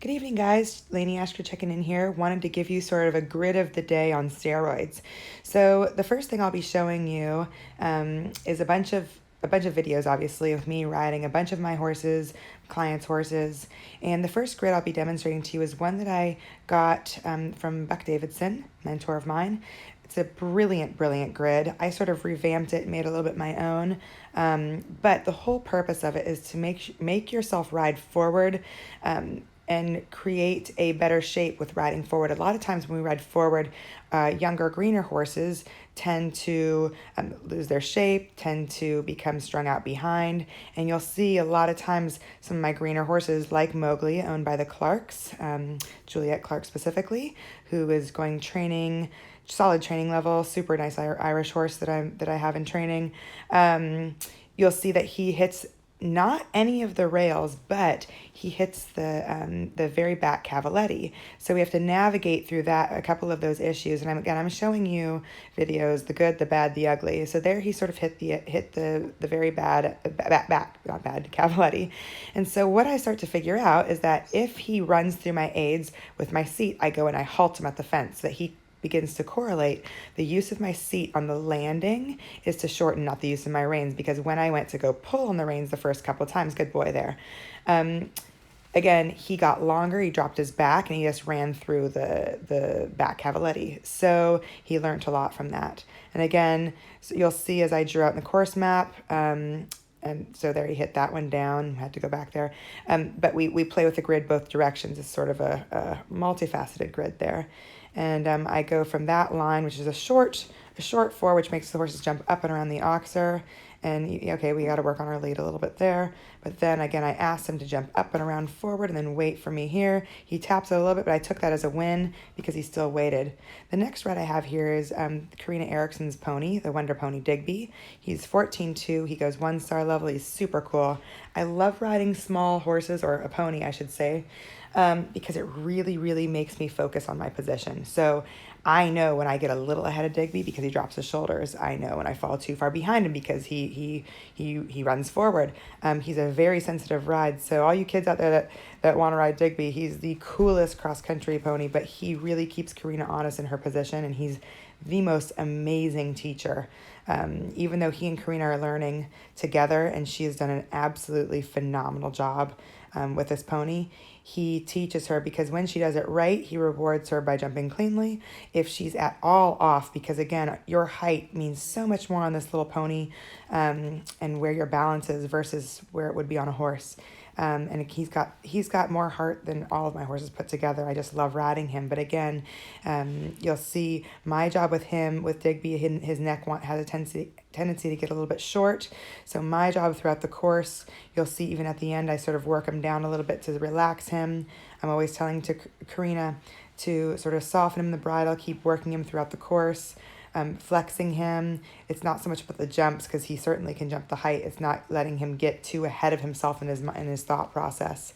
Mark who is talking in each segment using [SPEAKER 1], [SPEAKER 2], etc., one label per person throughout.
[SPEAKER 1] Good evening, guys. Lainey Ashker checking in here. Wanted to give you sort of a grid of the day on steroids. So the first thing I'll be showing you is a bunch of videos, obviously, of me riding a bunch of my horses, clients' horses. And the first grid I'll be demonstrating to you is one that I got from Buck Davidson, mentor of mine. It's a brilliant, brilliant grid. I sort of revamped it and made it a little bit my own. But the whole purpose of it is to make yourself ride forward and create a better shape with riding forward. A lot of times when we ride forward, younger, greener horses tend to lose their shape, tend to become strung out behind. And you'll see a lot of times some of my greener horses, like Mowgli, owned by the Clarks, Juliet Clark specifically, who is going training, solid training level, super nice Irish horse that I have in training. You'll see that he hits not any of the rails, but he hits the very back cavaletti. So we have to navigate through that, a couple of those issues. And I'm showing you videos, the good, the bad, the ugly. So there he sort of hit the very bad back, not bad, cavaletti. And so what I start to figure out is that if he runs through my aids with my seat, I go and I halt him at the fence, so that he begins to correlate. The use of my seat on the landing is to shorten, not the use of my reins, because when I went to go pull on the reins the first couple of times, good boy there, again, he got longer, he dropped his back, and he just ran through the back cavaletti. So he learned a lot from that. And again, so you'll see as I drew out in the course map, and so there he hit that one down, had to go back there. But we play with the grid both directions. It's sort of a multifaceted grid there. And I go from that line, which is a short four, which makes the horses jump up and around the oxer. And okay, we got to work on our lead a little bit there. But then again, I asked him to jump up and around forward and then wait for me here. He taps it a little bit, but I took that as a win because he still waited. The next ride I have here is Karina Erickson's pony, the Wonder Pony Digby. He's 14.2. He goes 1-star level. He's super cool. I love riding small horses, or a pony, I should say, because it really, really makes me focus on my position. So I know when I get a little ahead of Digby because he drops his shoulders. I know when I fall too far behind him because he runs forward. He's a very sensitive ride. So all you kids out there that want to ride Digby, he's the coolest cross-country pony, but he really keeps Karina honest in her position, and he's the most amazing teacher. Even though he and Karina are learning together, and she has done an absolutely phenomenal job with this pony, he teaches her, because when she does it right, he rewards her by jumping cleanly. If she's at all off, because again, your height means so much more on this little pony, and where your balance is versus where it would be on a horse. And he's got more heart than all of my horses put together. I just love riding him. But again, you'll see my job with him, with Digby, his neck has a tendency to get a little bit short. So my job throughout the course, you'll see even at the end, I sort of work him down a little bit to relax him. I'm always telling to Karina to sort of soften him in the bridle, keep working him throughout the course. Flexing him. It's not so much about the jumps, because he certainly can jump the height. It's not letting him get too ahead of himself in his thought process.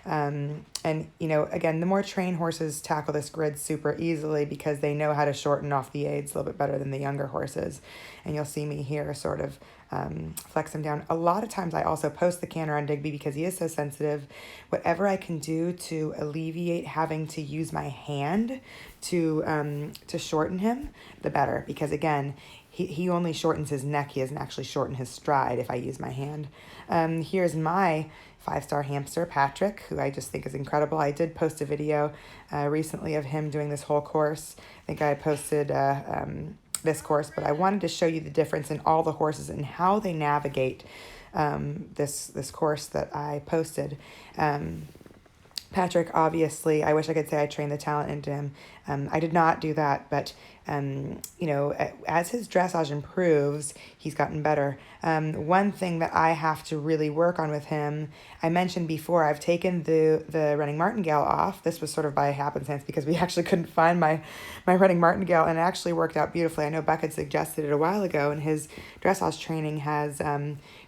[SPEAKER 1] And again, the more trained horses tackle this grid super easily because they know how to shorten off the aids a little bit better than the younger horses. And you'll see me here sort of flex him down. A lot of times I also post the canter on Digby because he is so sensitive. Whatever I can do to alleviate having to use my hand to shorten him, the better. Because again, he only shortens his neck. He doesn't actually shorten his stride if I use my hand. Here's my 5-star hamster, Patrick, who I just think is incredible. I did post a video recently of him doing this whole course. I think I posted this course, but I wanted to show you the difference in all the horses and how they navigate this course that I posted. Patrick, obviously, I wish I could say I trained the talent into him. I did not do that, but as his dressage improves, he's gotten better. One thing that I have to really work on with him, I mentioned before, I've taken the running martingale off. This was sort of by happenstance because we actually couldn't find my running martingale, and it actually worked out beautifully. I know Buck had suggested it a while ago, and his dressage training has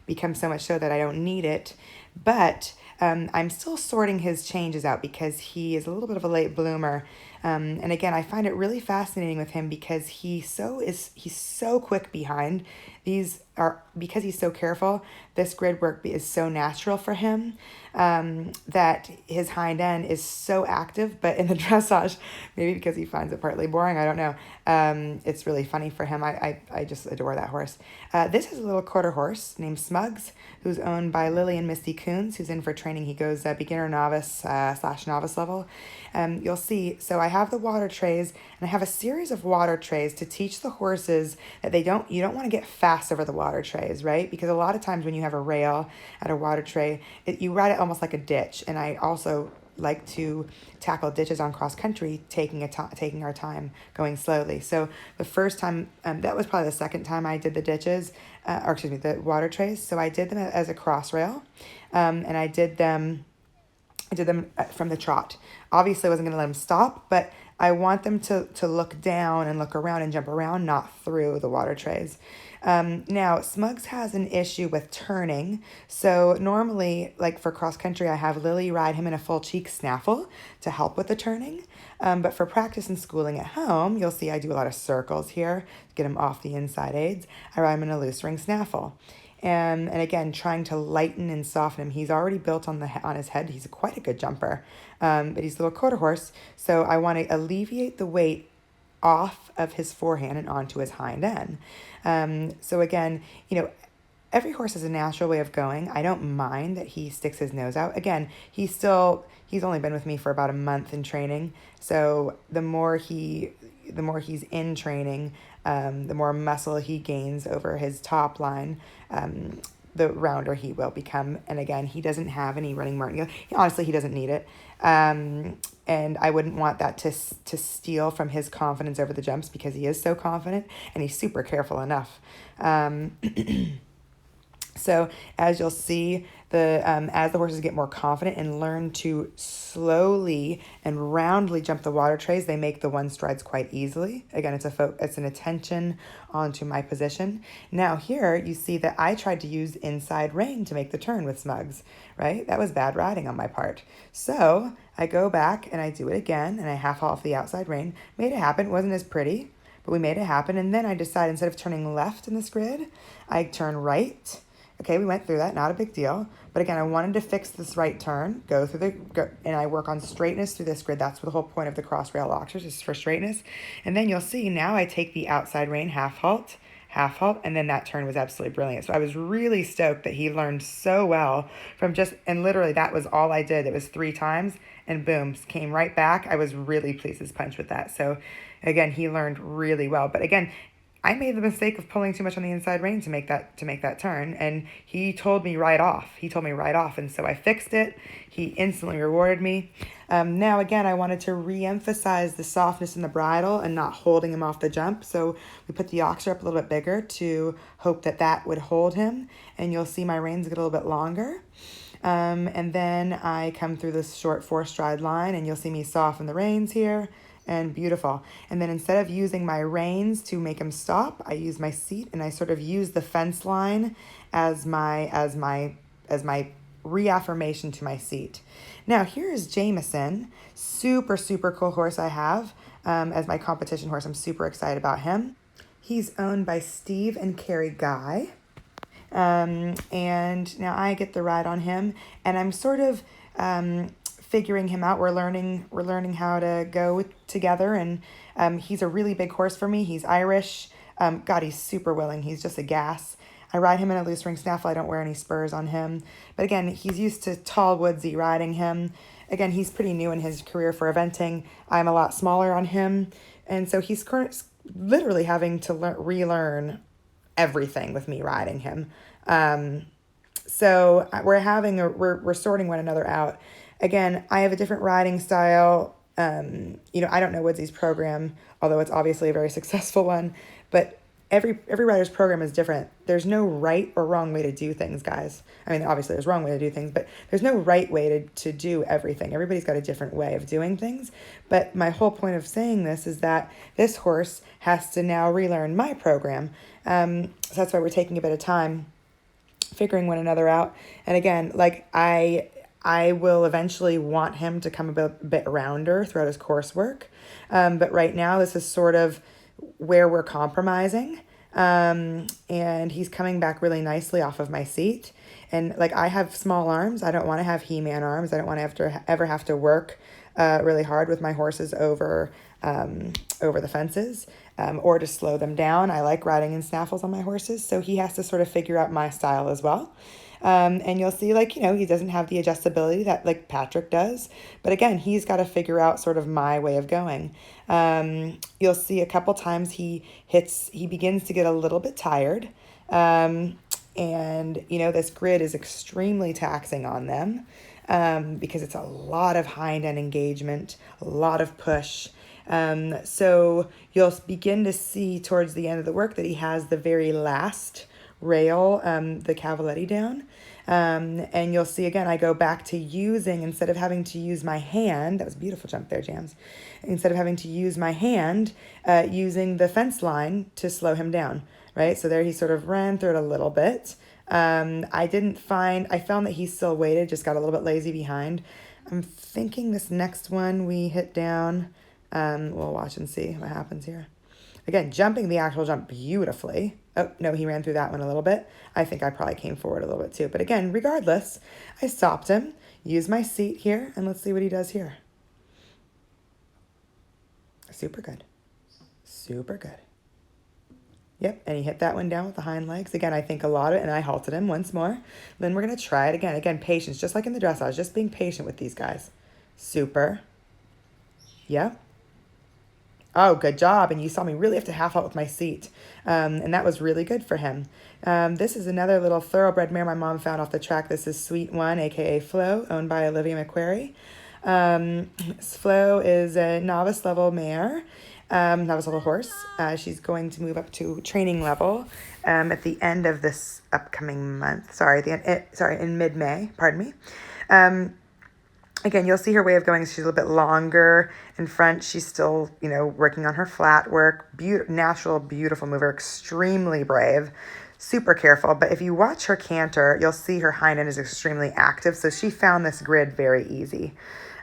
[SPEAKER 1] become so much so that I don't need it. But I'm still sorting his changes out because he is a little bit of a late bloomer. And again, I find it really fascinating with him because he's so quick behind. these are, because he's so careful, this grid work is so natural for him, that his hind end is so active. But in the dressage, maybe because he finds it partly boring, I don't know, it's really funny for him. I just adore that horse. This is a little quarter horse named Smugs, who's owned by Lily and Misty Coons, who's in for training. He goes beginner novice slash novice level. You'll see, so I have the water trays, and I have a series of water trays to teach the horses that you don't want to get fast over the water trays, right? Because a lot of times when you have a rail at a water tray, you ride it almost like a ditch. And I also like to tackle ditches on cross country, taking our time, going slowly. So the first time, that was probably the second time I did the ditches, the water trays. So I did them as a cross rail, and I did them from the trot. Obviously, I wasn't going to let them stop, but I want them to look down and look around and jump around, not through the water trays. Now, Smugs has an issue with turning. So normally, like for cross country, I have Lily ride him in a full cheek snaffle to help with the turning. But for practice and schooling at home, you'll see I do a lot of circles here to get him off the inside aids. I ride him in a loose ring snaffle. And again, trying to lighten and soften him. He's already built on his head. He's quite a good jumper, but he's a little quarter horse. So I want to alleviate the weight off of his forehand and onto his hind end. So again, every horse has a natural way of going. I don't mind that he sticks his nose out. Again, he's only been with me for about a month in training. So the more he's in training, the more muscle he gains over his top line, the rounder he will become. And again, he doesn't have any running martingale. Honestly, he doesn't need it. And I wouldn't want that to steal from his confidence over the jumps, because he is so confident and he's super careful enough. So as you'll see, as the horses get more confident and learn to slowly and roundly jump the water trays, they make the one strides quite easily. Again, it's an attention onto my position. Now here you see that I tried to use inside rein to make the turn with Smugs, right? That was bad riding on my part. So I go back and I do it again, and I half off the outside rein. Made it happen. It wasn't as pretty, but we made it happen. And then I decided, instead of turning left in this grid, I turn right. Okay, we went through that, not a big deal. But again, I wanted to fix this right turn, and I work on straightness through this grid. That's the whole point of the cross rail lockers, is for straightness. And then you'll see now I take the outside rein, half halt, and then that turn was absolutely brilliant. So I was really stoked that he learned so well and literally that was all I did. It was 3 times, and boom, came right back. I was really pleased as punch with that. So again, he learned really well. But again, I made the mistake of pulling too much on the inside rein to make that turn, and he told me right off. And so I fixed it. He instantly rewarded me. Now again, I wanted to re-emphasize the softness in the bridle and not holding him off the jump. So we put the oxer up a little bit bigger to hope that would hold him, and you'll see my reins get a little bit longer. And then I come through this short 4-stride line, and you'll see me soften the reins here. And beautiful. And then instead of using my reins to make him stop, I use my seat, and I sort of use the fence line as my reaffirmation to my seat. Now here is Jameson, super, super cool horse I have as my competition horse. I'm super excited about him. He's owned by Steve and Carrie Guy. And now I get the ride on him, and I'm sort of figuring him out. We're learning how to go together, and he's a really big horse for me. He's Irish. God, he's super willing. He's just a gas. I ride him in a loose ring snaffle. I don't wear any spurs on him. But again, he's used to tall, woodsy riding him. Again, he's pretty new in his career for eventing. I'm a lot smaller on him, and so he's literally having to relearn everything with me riding him. So we're sorting one another out. Again, I have a different riding style. I don't know Woodsy's program, although it's obviously a very successful one, but every rider's program is different. There's no right or wrong way to do things, guys. I mean, obviously there's wrong way to do things, but there's no right way to do everything. Everybody's got a different way of doing things. But my whole point of saying this is that this horse has to now relearn my program. So that's why we're taking a bit of time figuring one another out. And again, like I will eventually want him to come a bit rounder throughout his coursework. But right now, this is sort of where we're compromising. And he's coming back really nicely off of my seat. And like, I have small arms. I don't want to have He-Man arms. I don't want to ever have to work really hard with my horses over the fences, or to slow them down. I like riding in snaffles on my horses, so he has to sort of figure out my style as well. And you'll see, like, he doesn't have the adjustability that like Patrick does, but again, he's got to figure out sort of my way of going. You'll see a couple times he begins to get a little bit tired. And this grid is extremely taxing on them, because it's a lot of hind end engagement, a lot of push. So you'll begin to see towards the end of the work that he has the very last rail, the cavaletti down. And you'll see again, I go back to using, instead of having to use my hand, that was a beautiful jump there, Jams. Instead of having to use my hand, using the fence line to slow him down, right? So there he sort of ran through it a little bit. I found that he still waited, just got a little bit lazy behind. I'm thinking this next one we hit down. We'll watch and see what happens here. Again, jumping the actual jump beautifully. Oh, no, he ran through that one a little bit. I think I probably came forward a little bit too. But again, regardless, I stopped him, used my seat here, and let's see what he does here. Super good. Super good. Yep, and he hit that one down with the hind legs. Again, I think a lot of it, and I halted him once more. Then we're going to try it again. Again, patience, just like in the dressage, just being patient with these guys. Super. Yep. Oh, good job. And you saw me really have to half out with my seat. And that was really good for him. This is another little thoroughbred mare my mom found off the track. This is Sweet One, a.k.a. Flo, owned by Olivia McQuarrie. Flo is a novice level mare, novice level horse. She's going to move up to training level at the end of this upcoming month. In mid-May, pardon me. Again, you'll see her way of going. She's a little bit longer in front. She's still, working on her flat work. Natural, beautiful mover, extremely brave, super careful. But if you watch her canter, you'll see her hind end is extremely active. So she found this grid very easy.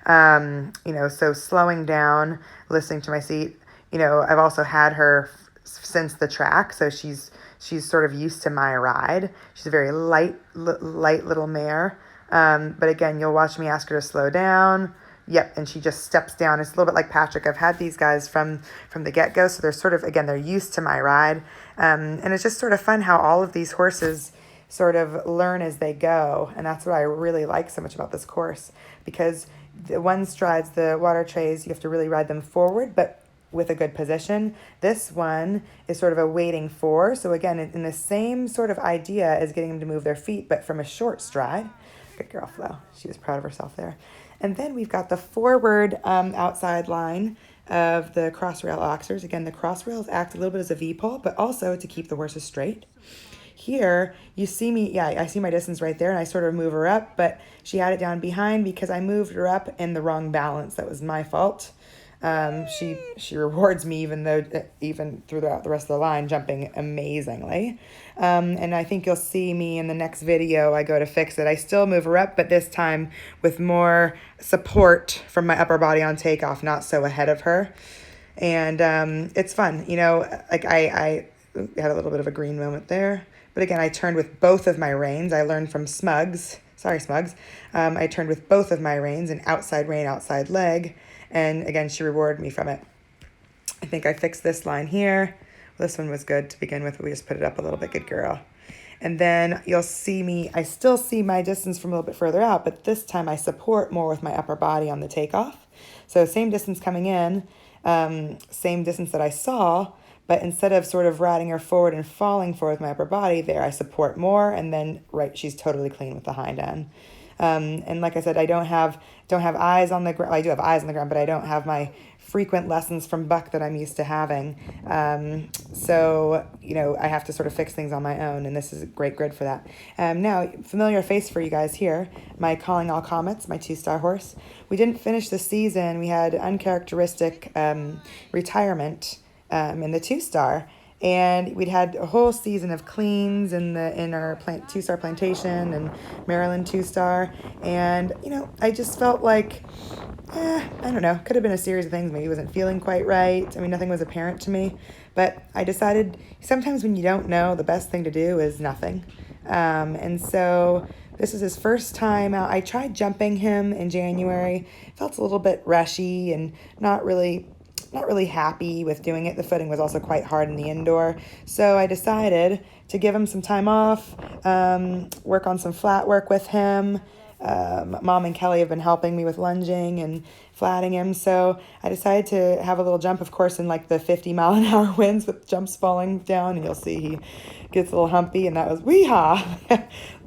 [SPEAKER 1] So slowing down, listening to my seat. I've also had her since the track, so she's sort of used to my ride. She's a very light little mare. But again, you'll watch me ask her to slow down. Yep, and she just steps down. It's a little bit like Patrick. I've had these guys from the get-go, so they're sort of, again, they're used to my ride. And it's just sort of fun how all of these horses sort of learn as they go. And that's what I really like so much about this course, because the one strides, the water trays, you have to really ride them forward, but with a good position. This one is sort of a waiting for. So again, in the same sort of idea as getting them to move their feet, but from a short stride. Good girl, Flo. She was proud of herself there. And then we've got the forward outside line of the cross rail oxers. Again, the cross rails act a little bit as a V-pull, but also to keep the horses straight. Here, you see me, I see my distance right there, and I sort of move her up, but she had it down behind because I moved her up in the wrong balance. That was my fault. She rewards me even throughout the rest of the line, jumping amazingly. And I think you'll see me in the next video. I go to fix it. I still move her up, but this time with more support from my upper body on takeoff, not so ahead of her. And it's fun, like I had a little bit of a green moment there. But again, I turned with both of my reins. I learned from Smugs. Sorry, Smugs. I turned with both of my reins, an outside rein, outside leg. And again, she rewarded me from it. I think I fixed this line here. This one was good to begin with, but we just put it up a little bit. Good girl. And then you'll see me, I still see my distance from a little bit further out, but this time I support more with my upper body on the takeoff. So same distance coming in, same distance that I saw, but instead of sort of riding her forward and falling forward with my upper body, there I support more, and then she's totally clean with the hind end. And like I said, I don't have eyes on the ground. I do have eyes on the ground, but I don't have my frequent lessons from Buck that I'm used to having. So, I have to sort of fix things on my own, and this is a great grid for that. Now, familiar face for you guys here, my Calling All Comets, my 2-star horse. We didn't finish the season. We had uncharacteristic retirement in the 2-star. And we'd had a whole season of cleans in our two-star plantation and Maryland two-star. And, I just felt like, I don't know, could have been a series of things. Maybe he wasn't feeling quite right. I mean, nothing was apparent to me. But I decided sometimes when you don't know, the best thing to do is nothing. And so this is his first time out. I tried jumping him in January. Felt a little bit rushy and not really happy with doing it. The footing was also quite hard in the indoor. So I decided to give him some time off, work on some flat work with him. Mom and Kelly have been helping me with lunging and flatting him. So I decided to have a little jump, of course, in like the 50-mile-an-hour winds with jumps falling down. And you'll see he gets a little humpy, and that was wee-haw,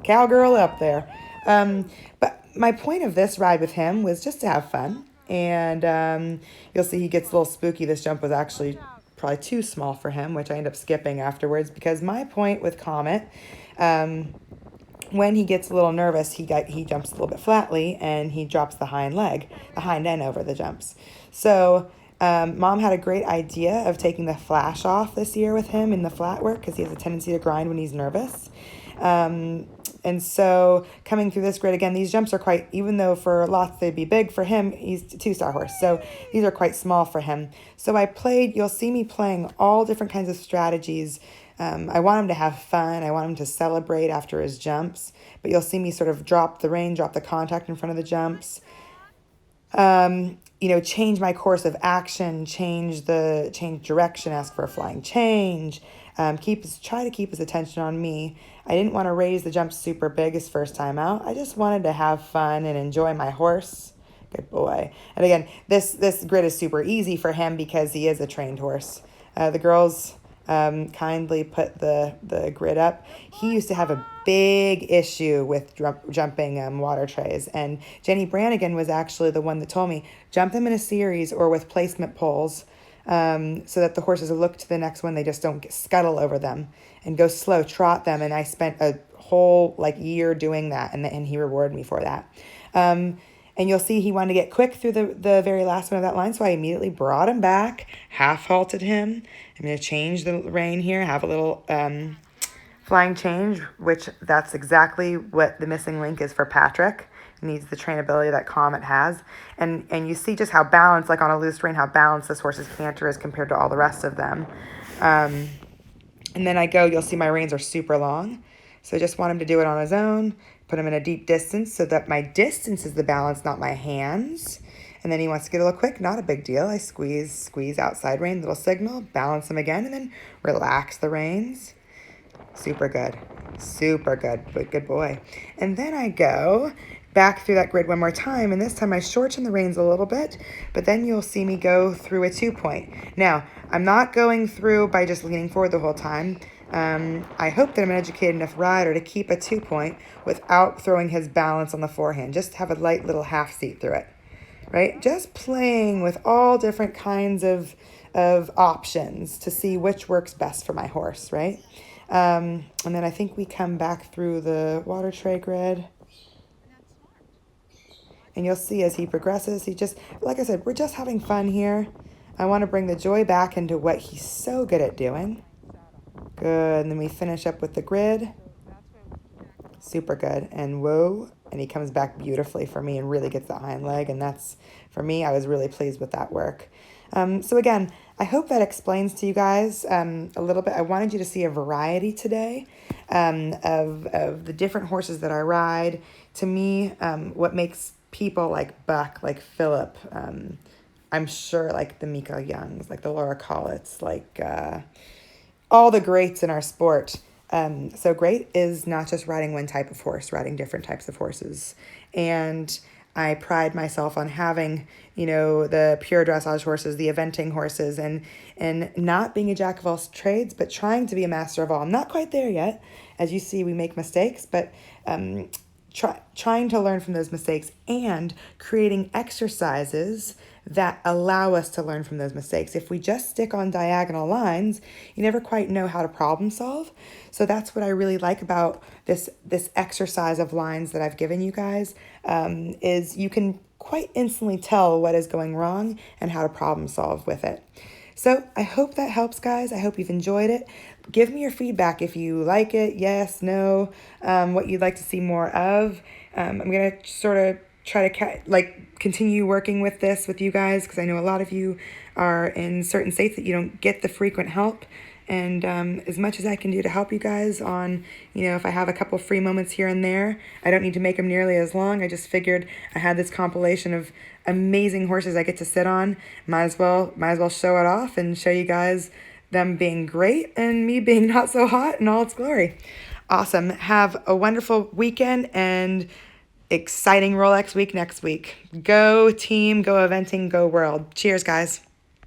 [SPEAKER 1] cowgirl up there. But my point of this ride with him was just to have fun. And you'll see he gets a little spooky. This jump was actually probably too small for him, which I end up skipping afterwards, because my point with Comet, when he gets a little nervous, he jumps a little bit flatly, and he drops the hind end over the jumps. So Mom had a great idea of taking the flash off this year with him in the flat work, because he has a tendency to grind when he's nervous. And so coming through this grid, again, these jumps are quite, even though for lots they'd be big, for him, he's a two-star horse. So these are quite small for him. So you'll see me playing all different kinds of strategies. I want him to have fun. I want him to celebrate after his jumps. But you'll see me sort of drop the contact in front of the jumps. Change my course of action, change direction, ask for a flying change, try to keep his attention on me. I didn't want to raise the jump super big his first time out. I just wanted to have fun and enjoy my horse. Good boy. And again, this grid is super easy for him because he is a trained horse. The girls kindly put the grid up. He used to have a big issue with jumping water trays, and Jenny Brannigan was actually the one that told me, jump them in a series or with placement poles, so that the horses look to the next one, they just don't scuttle over them, and go slow, trot them. And I spent a whole year doing that, and he rewarded me for that. And you'll see he wanted to get quick through the very last one of that line, so I immediately brought him back, half-halted him. I'm going to change the rein here, have a little flying change, which that's exactly what the missing link is for Patrick. He needs the trainability that Comet has. And you see just how balanced, like on a loose rein, how balanced this horse's canter is compared to all the rest of them. And then you'll see my reins are super long. So I just want him to do it on his own, put him in a deep distance so that my distance is the balance, not my hands. And then he wants to get a little quick, not a big deal. I squeeze outside rein, little signal, balance him again, and then relax the reins. Super good, but good boy. And then I go back through that grid one more time, and this time I shorten the reins a little bit, but then you'll see me go through a 2-point. Now, I'm not going through by just leaning forward the whole time. I hope that I'm an educated enough rider to keep a 2-point without throwing his balance on the forehand. Just have a light little half seat through it, right? Just playing with all different kinds of options to see which works best for my horse, right? And then I think we come back through the water tray grid. And you'll see as he progresses, he just, like I said, we're just having fun here. I want to bring the joy back into what he's so good at doing. Good. And then we finish up with the grid. Super good. And whoa. And he comes back beautifully for me and really gets that hind leg. And that's, for me, I was really pleased with that work. So again, I hope that explains to you guys a little bit. I wanted you to see a variety today of the different horses that I ride. To me, what makes people like Buck, like Phillip, I'm sure like the Miko Youngs, like the Laura Colletts, like all the greats in our sport. So great is not just riding one type of horse, riding different types of horses. And I pride myself on having, the pure dressage horses, the eventing horses, and not being a jack of all trades, but trying to be a master of all. I'm not quite there yet. As you see, we make mistakes, but trying to learn from those mistakes and creating exercises that allow us to learn from those mistakes. If we just stick on diagonal lines, you never quite know how to problem solve. So that's what I really like about this exercise of lines that I've given you guys, is you can quite instantly tell what is going wrong and how to problem solve with it. So I hope that helps, guys. I hope you've enjoyed it. Give me your feedback if you like it, yes, no, what you'd like to see more of. I'm going to sort of try to continue working with this with you guys, because I know a lot of you are in certain states that you don't get the frequent help. And as much as I can do to help you guys on, if I have a couple free moments here and there, I don't need to make them nearly as long. I just figured I had this compilation of amazing horses I get to sit on. Might as well show it off and show you guys them being great and me being not so hot in all its glory. Awesome. Have a wonderful weekend and exciting Rolex week next week. Go team, go eventing, go world. Cheers, guys.